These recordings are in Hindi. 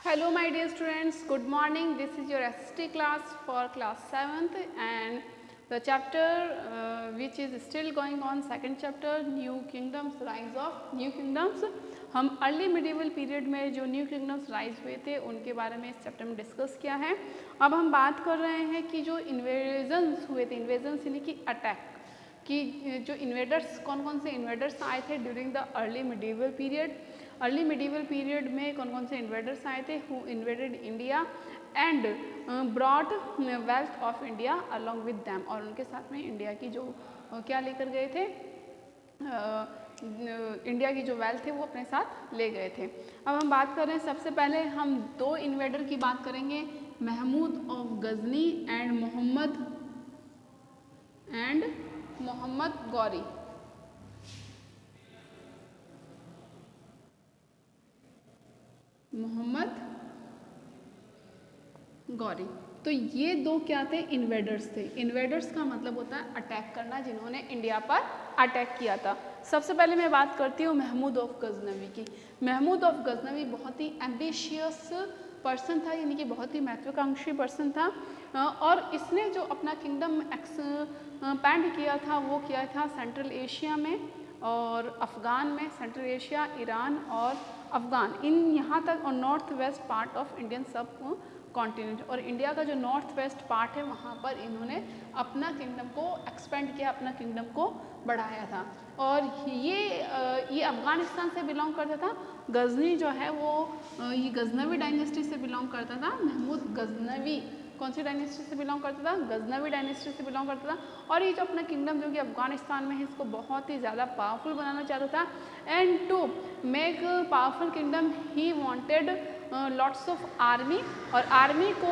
Hello my dear students, good morning. This is your SST class for class 7th and the chapter which is still going on, second chapter, New Kingdoms, Rise of New Kingdoms. हम अर्ली मिडिवल पीरियड में जो न्यू किंगडम्स राइज हुए थे उनके बारे में इस चैप्टर में डिस्कस किया है। अब हम बात कर रहे हैं कि जो इन्वेजन्स हुए थे, इन्वेजन्स यानी कि अटैक, कि जो इन्वेडर्स कौन कौन से इन्वेडर्स आए थे during the early medieval period. Early medieval period में कौन कौन से इन्वेडर्स आए थे who invaded India and brought wealth of India along with them, और उनके साथ में इंडिया की जो क्या लेकर गए थे, इंडिया की जो वेल्थ है वो अपने साथ ले गए थे। अब हम बात कर रहे हैं, सबसे पहले हम दो इन्वेडर की बात करेंगे, महमूद ऑफ गजनी एंड मोहम्मद गौरी। मोहम्मद गौरी, तो ये दो क्या थे, इन्वेडर्स थे। इन्वेडर्स का मतलब होता है अटैक करना, जिन्होंने इंडिया पर अटैक किया था। सबसे पहले मैं बात करती हूँ महमूद ऑफ गजनवी की। महमूद ऑफ गजनवी बहुत ही एम्बिशियस पर्सन था, यानी कि बहुत ही महत्वाकांक्षी पर्सन था, और इसने जो अपना किंगडम एक्सपैंड किया था वो किया था सेंट्रल एशिया में और अफ़गान में। सेंट्रल एशिया, ईरान और अफ़गान, इन यहाँ तक, और north west part of Indian सब कॉन्टिनेंट, और इंडिया का जो नॉर्थ वेस्ट पार्ट है वहाँ पर इन्होंने अपना किंगडम को एक्सपेंड किया, अपना किंगडम को बढ़ाया था। और ये अफ़गानिस्तान से बिलोंग करता था। गजनी जो है वो ये गजनवी डायनेस्टी से बिलोंग करता था। महमूद गजनवी कौन सी डायनेस्टी से बिलोंग करता था, गजनवी डायनेस्टी से बिलोंग करता था। और ये जो अपना किंगडम जो कि अफगानिस्तान में है, इसको बहुत ही ज़्यादा पावरफुल बनाना चाहता था। And to make powerful kingdom he wanted lots of army, और आर्मी को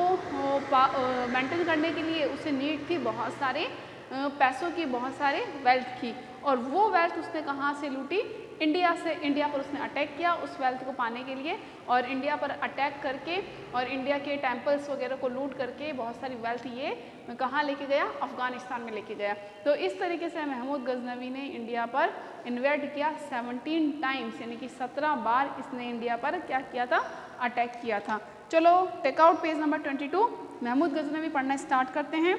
मेंटेन करने के लिए उसे नीड थी बहुत सारे पैसों की, बहुत सारे वेल्थ की। और वो वेल्थ उसने कहाँ से लूटी, इंडिया से। इंडिया पर उसने अटैक किया उस वेल्थ को पाने के लिए, और इंडिया पर अटैक करके और इंडिया के टेम्पल्स वगैरह को लूट करके बहुत सारी वेल्थ ये कहाँ लेके गया, अफगानिस्तान में लेके गया। तो इस तरीके से महमूद गजनवी ने इंडिया पर इन्वेड किया 17 टाइम्स, यानी कि 17 बार इसने इंडिया पर क्या किया था, अटैक किया था। चलो take out page number 22, Mahmud Ghaznavi पढ़ना स्टार्ट करते हैं।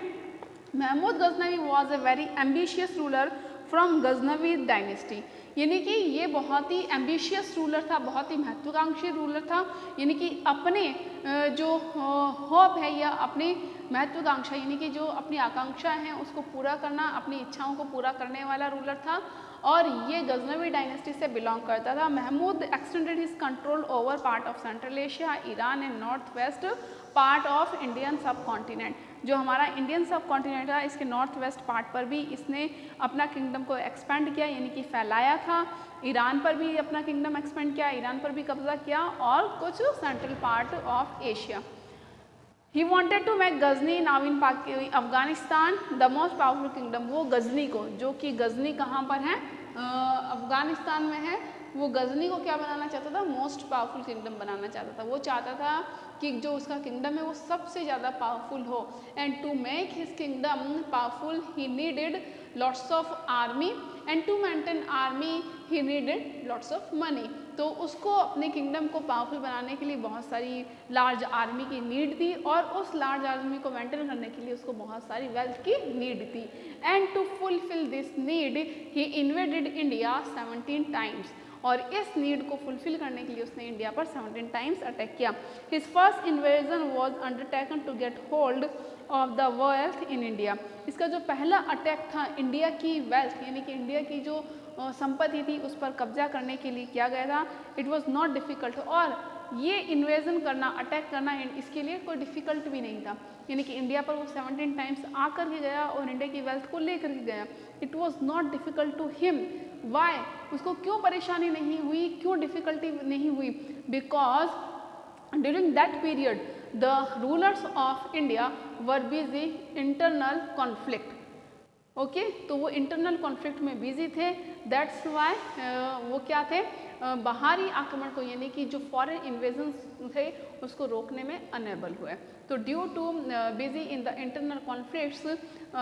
Mahmud Ghaznavi was a very ambitious ruler from Ghaznavi dynasty, यानी कि ये बहुत ही एम्बिशियस रूलर था, बहुत ही महत्वाकांक्षी रूलर था, यानी कि अपने जो होप है या अपनी महत्वाकांक्षा, यानी कि जो अपनी आकांक्षा है उसको पूरा करना, अपनी इच्छाओं को पूरा करने वाला रूलर था, और ये गजनवी डायनेस्टी से बिलोंग करता था। Mahmud extended his control over part of central Asia, Iran and north west part of Indian subcontinent. जो हमारा इंडियन सब कॉन्टिनेंट है, इसके नॉर्थ वेस्ट पार्ट पर भी इसने अपना किंगडम को एक्सपेंड किया, यानी कि फैलाया था। ईरान पर भी अपना किंगडम एक्सपेंड किया, ईरान पर भी कब्जा किया, और कुछ central part of Asia. He wanted to make Ghazni now in Afghanistan the most powerful kingdom. वो गजनी को, जो कि गजनी कहाँ पर है, अफगानिस्तान में है, वो गजनी को क्या बनाना चाहता था, मोस्ट पावरफुल किंगडम बनाना चाहता था। वो चाहता था कि जो उसका किंगडम है वो सबसे ज़्यादा पावरफुल हो। And to make his kingdom powerful he needed lots of army, and to maintain army he needed lots of money. तो उसको अपने किंगडम को पावरफुल बनाने के लिए बहुत सारी लार्ज आर्मी की नीड थी, और उस लार्ज आर्मी को मेंटेन करने के लिए उसको बहुत सारी वेल्थ की नीड थी। And to fulfil this need he invaded India 17 times, और इस नीड को फुलफिल करने के लिए उसने इंडिया पर 17 टाइम्स अटैक किया। His first invasion was undertaken to get hold of the wealth in India. इसका जो पहला अटैक था इंडिया की वेल्थ, यानी कि इंडिया की जो संपत्ति थी उस पर कब्जा करने के लिए किया गया था। इट वॉज नॉट डिफ़िकल्ट, और ये इन्वेजन करना, अटैक करना, इसके लिए कोई डिफ़िकल्ट भी नहीं था। यानी कि इंडिया पर वो 17 टाइम्स आकर के गया और इंडिया की वेल्थ को लेकर के गया। It was not difficult to him. Why, उसको क्यों परेशानी नहीं हुई, क्यों डिफ़िकल्टी नहीं हुई, because during that period the rulers of India were busy internal conflict. Okay तो वो इंटरनल कॉन्फ्लिक्ट में बिजी थे, दैट्स वाई वो क्या थे, बाहरी आक्रमण को यानी कि जो फॉरेन इन्वेजन थे उसको रोकने में अनेबल हुए। तो due to busy in the internal conflicts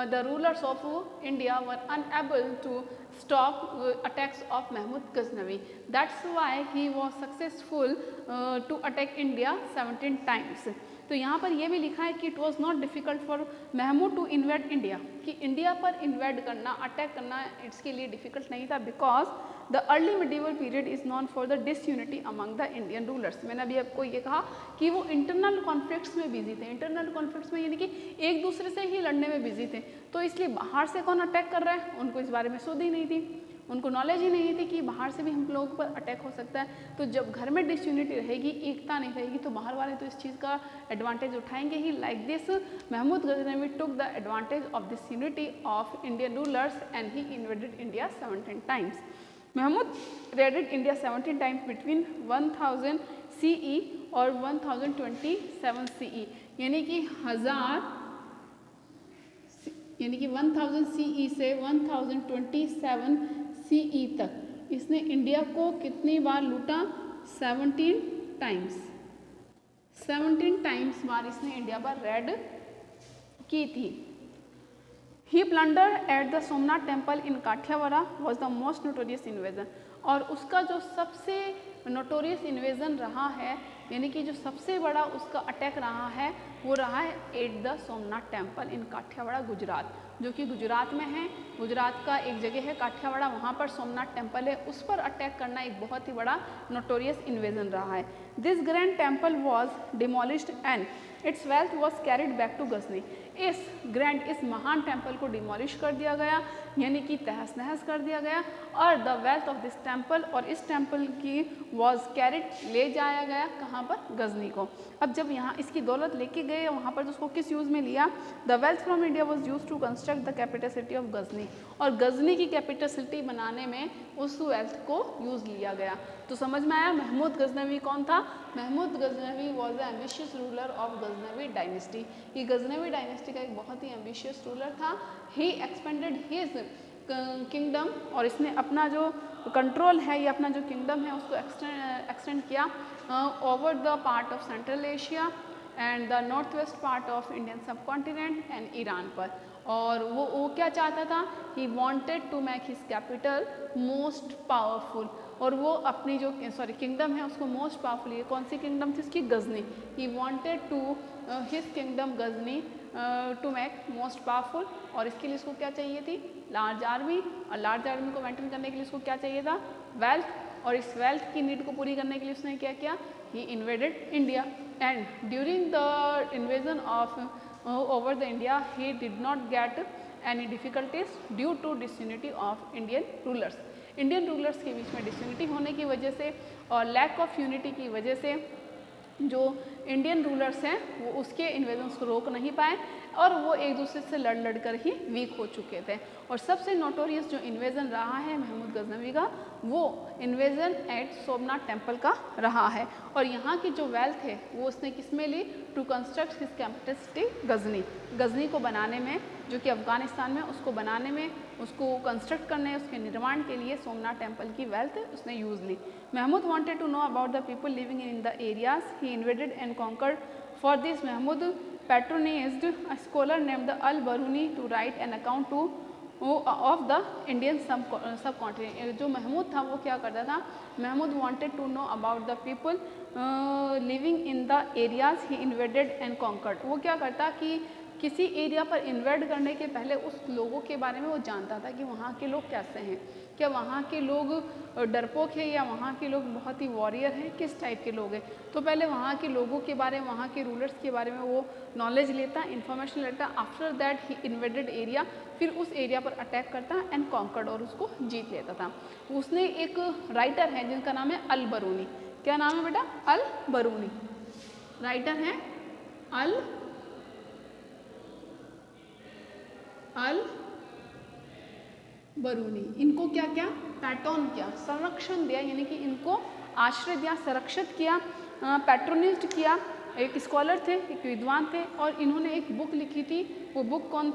the rulers of India were unable to stop attacks of Mahmud Ghaznavi. That's why he was successful to attack India 17 times. तो यहाँ पर यह भी लिखा है कि it was not difficult for Mahmud to invade India, कि इंडिया पर इन्वेड करना, अटैक करना इसके लिए डिफिकल्ट नहीं था, because the early medieval period is known for the disunity among the Indian rulers. मैंने अभी आपको ये कहा कि वो इंटरनल कॉन्फ्लिक्ट्स में बिजी थे, इंटरनल कॉन्फ्लिक्ट्स में यानी कि एक दूसरे से ही लड़ने में बिजी थे, तो इसलिए बाहर से कौन अटैक कर रहा है उनको इस बारे में सुध ही नहीं थी, उनको नॉलेज ही नहीं थी कि बाहर से भी हम लोगों पर अटैक हो सकता है। तो जब घर में डिसयूनिटी रहेगी, एकता नहीं रहेगी, तो बाहर वाले तो इस चीज़ का एडवांटेज उठाएंगे ही। Like this Mahmud Ghaznavi took the advantage of this unity of Indian rulers and he invaded India 17 times. Mahmud raided India 17 times between 1000 CE और 1027 CE, यानी कि 1000 CE से 1027 CE तक इसने इंडिया को कितनी बार लूटा, 17 टाइम्स, 17 टाइम्स बार इसने इंडिया पर रेड की थी। He plunder at the Somnath temple in Kathiawada was the most notorious invasion, और उसका जो सबसे नोटोरियस इन्वेजन रहा है, यानी कि जो सबसे बड़ा उसका अटैक रहा है वो रहा है at the Somnath temple in Kathiawada Gujarat, जो कि गुजरात में है। गुजरात का एक जगह है काठियावाड़ा, वहाँ पर सोमनाथ टेम्पल है, उस पर अटैक करना एक बहुत ही बड़ा नोटोरियस इन्वेजन रहा है। This grand temple was demolished and its wealth was carried back to Ghazni. इस महान टेम्पल को डिमोलिश कर दिया गया, यानी कि तहस नहस कर दिया गया, और the wealth of this temple, और इस टेम्पल की वॉज कैरिड, ले जाया गया कहाँ पर, गजनी को। अब जब यहाँ इसकी दौलत लेके गए वहाँ पर, तो उसको किस यूज़ में लिया, the wealth from India was use to construct the capital city of Ghazni, और गजनी की कैपिटल सिटी बनाने में उस वेल्थ को यूज़ लिया गया। तो समझ में आया महमूद गजनवी कौन था। Mahmud Ghaznavi was the ambitious ruler of Ghaznavi dynasty. ये गजनवी डायनेस्टी का एक बहुत ही एम्बिशियस रूलर था। ही एक्सपेंडेड हिज किंगडम, और इसने अपना जो कंट्रोल है, ये अपना जो किंगडम है उसको एक्सटेंड किया over the part of central Asia and the north west part of Indian subcontinent and Iran पर। और वो क्या चाहता था, he wanted to make his capital most powerful, और वो अपनी जो किंगडम है उसको मोस्ट पावरफुल, ये कौन सी किंगडम थी उसकी, Ghazni. He wanted to his kingdom Ghazni to make most powerful, और इसके लिए इसको क्या चाहिए थी, लार्ज आर्मी, और लार्ज आर्मी को मेंटेन करने के लिए इसको क्या चाहिए था, वेल्थ, और इस वेल्थ की नीड को पूरी करने के लिए उसने क्या किया, he invaded India. And during the invasion of over the India, he did not get any difficulties due to disunity of Indian rulers. Indian rulers के बीच में डिसयूनिटी होने की वजह से और लैक ऑफ यूनिटी की वजह से जो इंडियन रूलर्स हैं वो उसके इन्वेजन्स को रोक नहीं पाए, और वो एक दूसरे से लड़ कर ही वीक हो चुके थे। और सबसे नोटोरियस जो इन्वेजन रहा है महमूद गजनवी का, वो इन्वेजन एट सोमनाथ टेम्पल का रहा है। और यहाँ की जो वेल्थ है वो उसने किस में ली, to construct his capital city Ghazni, Ghazni को बनाने में, जो कि अफगानिस्तान में, उसको बनाने में, उसको कंस्ट्रक्ट करने, उसके निर्माण के लिए सोमनाथ टेम्पल की वेल्थ उसने यूज़ ली। Mahmud wanted to know about the people living in the areas he invaded and conquered. For this Mahmud patronized a scholar named Al-Biruni to write an account of the Indian subcontinent। जो महमूद था वो क्या करता था, Mahmood wanted to know about the people living in the areas he invaded and conquered। वो क्या करता कि किसी एरिया पर इन्वेड करने के पहले उस लोगों के बारे में वो जानता था कि वहाँ के लोग कैसे हैं, क्या वहाँ के लोग डरपोक है या वहाँ के लोग बहुत ही वॉरियर हैं, किस टाइप के लोग हैं। तो पहले वहाँ के लोगों के बारे में, वहाँ के रूलर्स के बारे में वो नॉलेज लेता, इन्फॉर्मेशन लेता। After that he invaded area, फिर उस एरिया पर अटैक करता एंड कॉन्कर्ड, और उसको जीत लेता था। उसने एक राइटर है जिनका नाम है अल बरूनी। क्या नाम है बेटा, अल बरूनी राइटर हैं, अल बरूनी। इनको क्या क्या, पैटर्न किया, संरक्षण दिया, यानी कि इनको आश्रय दिया, संरक्षित किया, पैट्रोनिज्ड किया एक स्कॉलर थे, एक विद्वान थे, और इन्होंने एक बुक लिखी थी। वो बुक कौन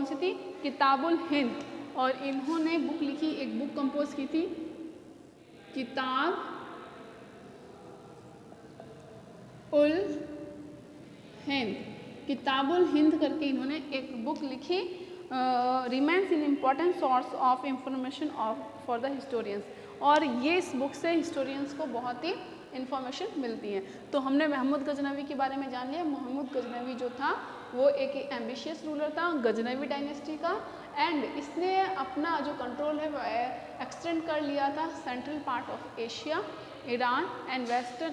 सी थी? किताबुल हिंद। और इन्होंने बुक लिखी, एक बुक कंपोज की थी, किताब उल हिंद। किताबुल हिंद करके इन्होंने एक बुक लिखी, remains in important source of information for the historians. और ये इस बुक से हिस्टोरियंस को बहुत ही इंफॉर्मेशन मिलती है। तो हमने महमूद गजनवी के बारे में जान लिया। महमूद गजनवी जो था वो एक एम्बिशियस रूलर था गजनवी डायनेस्टी का, एंड इसने अपना जो कंट्रोल है वो एक्सटेंड कर लिया था central part of Asia, Iran and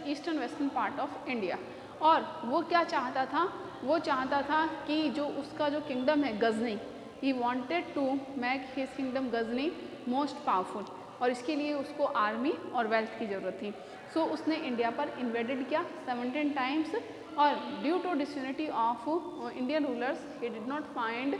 eastern western part of India. और वो क्या चाहता था? वो चाहता था कि जो उसका जो किंगडम है Ghazni, he wanted to make his kingdom Ghazni most powerful, और इसके लिए उसको आर्मी और वेल्थ की ज़रूरत थी। सो उसने इंडिया पर इन्वेडेड किया 17 टाइम्स, और due to disunity of Indian rulers he did not find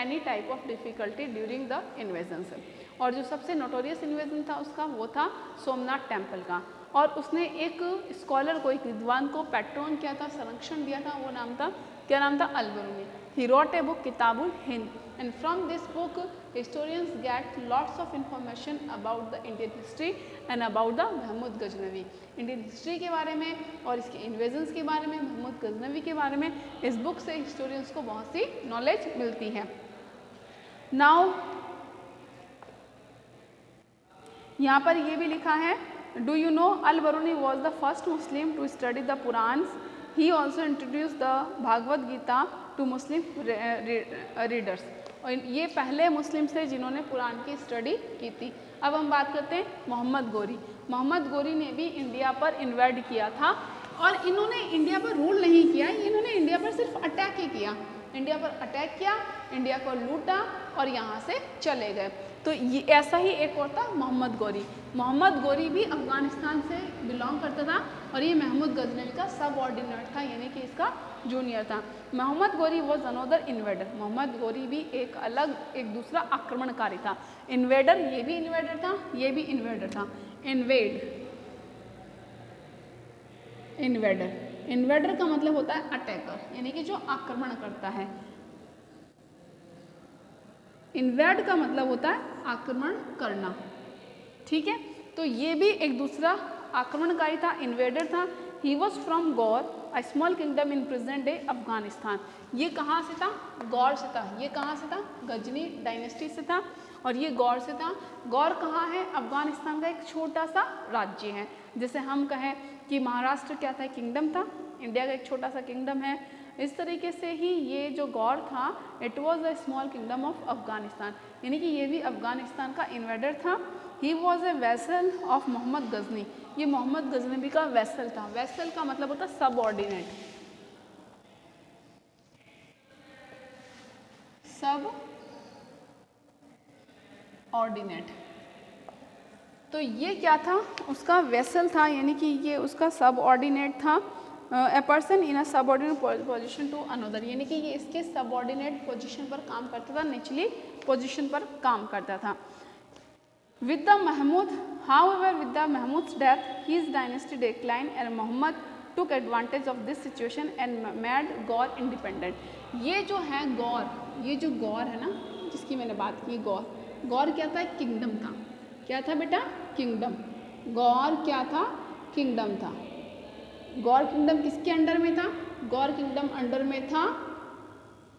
any type of difficulty during the invasions. और जो सबसे नोटोरियस इन्वेजन था उसका वो था सोमनाथ टेम्पल का। और उसने एक स्कॉलर को, एक विद्वान को पैट्रोन किया था, संरक्षण दिया था, वो नाम था, क्या नाम था? Al-Biruni. He wrote a book Kitabul Hind, and from this book historians get lots of information about the Indian history and about the Mahmud Ghaznavi. Indian history के बारे में और इसके इन्वेजन्स के बारे में, महमूद गजनवी के बारे में इस बुक से हिस्टोरियंस को बहुत सी नॉलेज मिलती है। नाउ यहाँ पर ये भी लिखा है, do you know Al-Biruni was the first Muslim to study the Purans. He also introduce the Bhagavad Gita to Muslim readers. और ये पहले मुस्लिम्स थे जिन्होंने कुरान की स्टडी की थी। अब हम बात करते हैं मोहम्मद गोरी। मोहम्मद गोरी ने भी इंडिया पर इन्वेड किया था, और इन्होंने इंडिया पर रूल नहीं किया, इन्होंने इंडिया पर सिर्फ अटैक ही किया। इंडिया पर अटैक किया, इंडिया को लूटा और यहाँ से चले गए। तो ये ऐसा ही एक और था मोहम्मद गोरी। मोहम्मद गोरी भी अफ़गानिस्तान से बिलोंग करता था, और ये महमूद गजनवी का सब ऑर्डिनेट था, यानी कि इसका जूनियर था। Mohammad Ghori was another invader. Mohammad Ghori भी एक अलग, एक दूसरा आक्रमणकारी था। इन्वेडर, ये भी इन्वेडर था, ये भी इन्वेडर था। इन्वेडर का मतलब होता है अटैकर, यानी कि जो आक्रमण करता है। इन्वेड का मतलब होता है आक्रमण करना, ठीक है। तो ये भी एक दूसरा आक्रमणकारी था, इन्वेडर था। He was from Gaur, a small kingdom in present day Afghanistan. ये कहाँ से था? गौर से था। ये कहाँ से था? गजनी डायनेस्टी से था, और ये गौर से था। गौर कहाँ है? अफगानिस्तान का एक छोटा सा राज्य है। जैसे हम कहें कि महाराष्ट्र क्या था? किंगडम था, इंडिया का एक छोटा सा किंगडम है। इस तरीके से ही ये जो गौर था, it was a small kingdom of Afghanistan, यानी कि ये भी अफगानिस्तान का इन्वेडर था। He was a vassal of Mohammad Ghazni. ये मोहम्मद गजनवी का वेसल था। वेसल का मतलब होता है सब ऑर्डिनेट, सब ऑर्डिनेट। तो ये क्या था? उसका वेसल था, यानी कि ये उसका सब ऑर्डिनेट था। ए पर्सन इन अ सब ऑर्डिनेट पोजिशन टू अनदर, यानी कि ये इसके सब ऑर्डिनेट पोजिशन पर काम करता था, निचली पोजिशन पर काम करता था। With the Mahmud, however, with the Mahmud's death, his dynasty declined and Muhammad took advantage of this situation and made Gaur independent. ये जो है गौर, ये जो गौर है ना, जिसकी मैंने बात की, गौर, गौर क्या था? किंगडम था। क्या था बेटा? किंगडम। गौर क्या था? किंगडम था। गौर किंगडम किसके अंडर में था? गौर किंगडम अंडर में था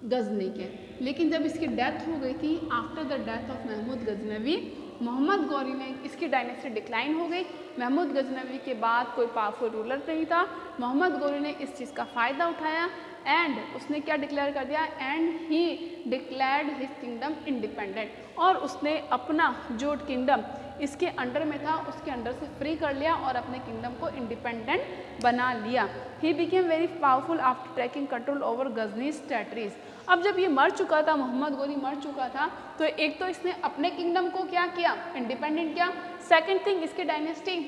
गजनी के। लेकिन जब इसकी डेथ हो गई थी, after the death of Mahmud Ghaznavi, Mohammad Ghori ने, इसकी डायनेस्टी डिक्लाइन हो गई। महमूद गजनवी के बाद कोई पावरफुल रूलर नहीं था। मोहम्मद गौरी ने इस चीज़ का फ़ायदा उठाया, एंड उसने क्या डिक्लेयर कर दिया? And he declared his kingdom independent. और उसने अपना जो किंगडम इसके अंडर में था, उसके अंडर से फ्री कर लिया और अपने किंगडम को इंडिपेंडेंट बना लिया। He became very powerful after taking control over Ghazni's territories. अब जब ये मर चुका था, मोहम्मद गौरी मर चुका था, तो एक तो इसने अपने किंगडम को क्या किया? इंडिपेंडेंट किया। सेकेंड थिंग, इसकी डायनेस्टी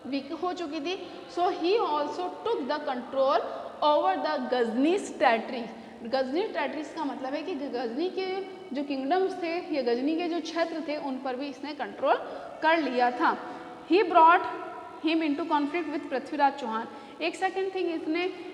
वीक हो चुकी थी, so he also took the control over the Ghazni's territory. Ghazni territories का मतलब है कि गजनी के जो किंगडम्स थे या गजनी के जो क्षेत्र थे, उन पर भी इसने कंट्रोल कर लिया था। He brought him into conflict with Prithviraj Chauhan. एक सेकेंड थिंग,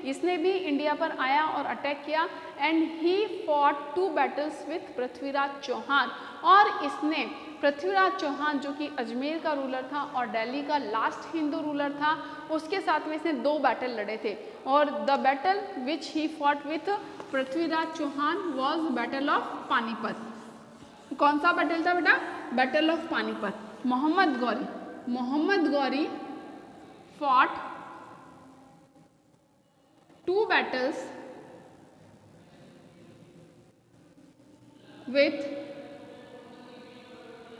इसने भी इंडिया पर आया और अटैक किया and he fought 2 battles with Prithviraj Chauhan. और इसने पृथ्वीराज चौहान जो कि अजमेर का रूलर था और दिल्ली का लास्ट हिंदू रूलर था, उसके साथ में इसने 2 बैटल लड़े थे। और the battle which he fought with Prithviraj Chauhan was battle of Panipat. कौन सा बैटल था बेटा? Battle of Panipat. Mohammad Ghori fought 2 battles with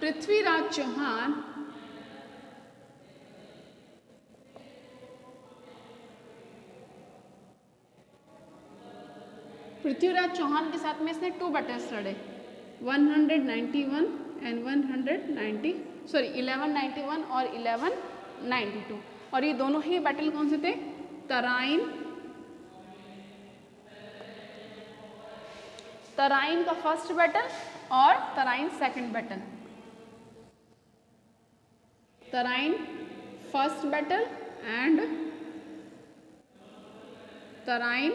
Prithviraj Chauhan के साथ में इसने 2 battles लड़े, 191 एंड 1191 और 1192। और ये दोनों ही बैटल कौन से थे? तराइन का फर्स्ट बैटल और Tarain second battle. Tarain first battle and Tarain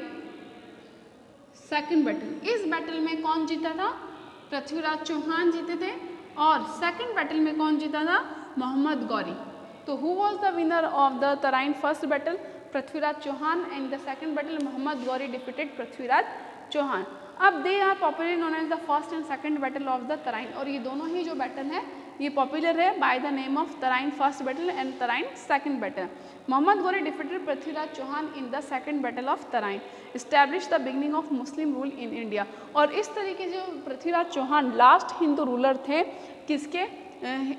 second battle. इस बैटल में कौन जीता था? पृथ्वीराज चौहान जीते थे। और सेकंड बैटल में कौन जीता था? मोहम्मद गौरी। तो who was the winner of the Tarain first battle? Prithviraj Chauhan. And the second battle Mohammad Ghori defeated Prithviraj Chauhan. अब they are popular known as the first and second battle of the Tarain. और ये दोनों ही जो बैटल है ये पॉपुलर है by the name of Tarain first battle and Tarain second battle. Mohammad Ghori defeated Prithviraj Chauhan in the second battle of Tarain, establish the beginning of Muslim rule in India. और इस तरीके से जो पृथ्वीराज चौहान लास्ट हिंदू रूलर थे, किसके?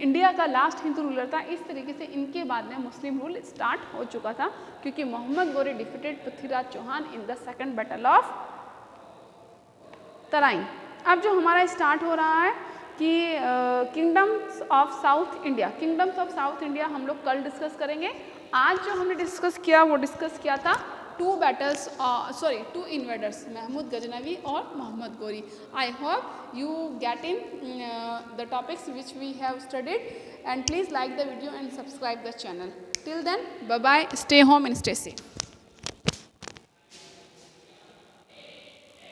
इंडिया का लास्ट हिंदू रूलर था। इस तरीके से इनके बाद में मुस्लिम रूल स्टार्ट हो चुका था, क्योंकि Mohammad Ghori defeated Prithviraj Chauhan in the second battle of Tarain. अब जो हमारा स्टार्ट हो रहा है कि किंगडम्स ऑफ साउथ इंडिया हम लोग कल डिस्कस करेंगे। आज जो हमने डिस्कस किया वो डिस्कस किया था 2 इन्वेडर्स, महमूद गजनवी और Mohammad Ghori. I hope you get in the topics which we have studied and please like the video and subscribe the channel. Till then, bye bye, stay home and stay safe.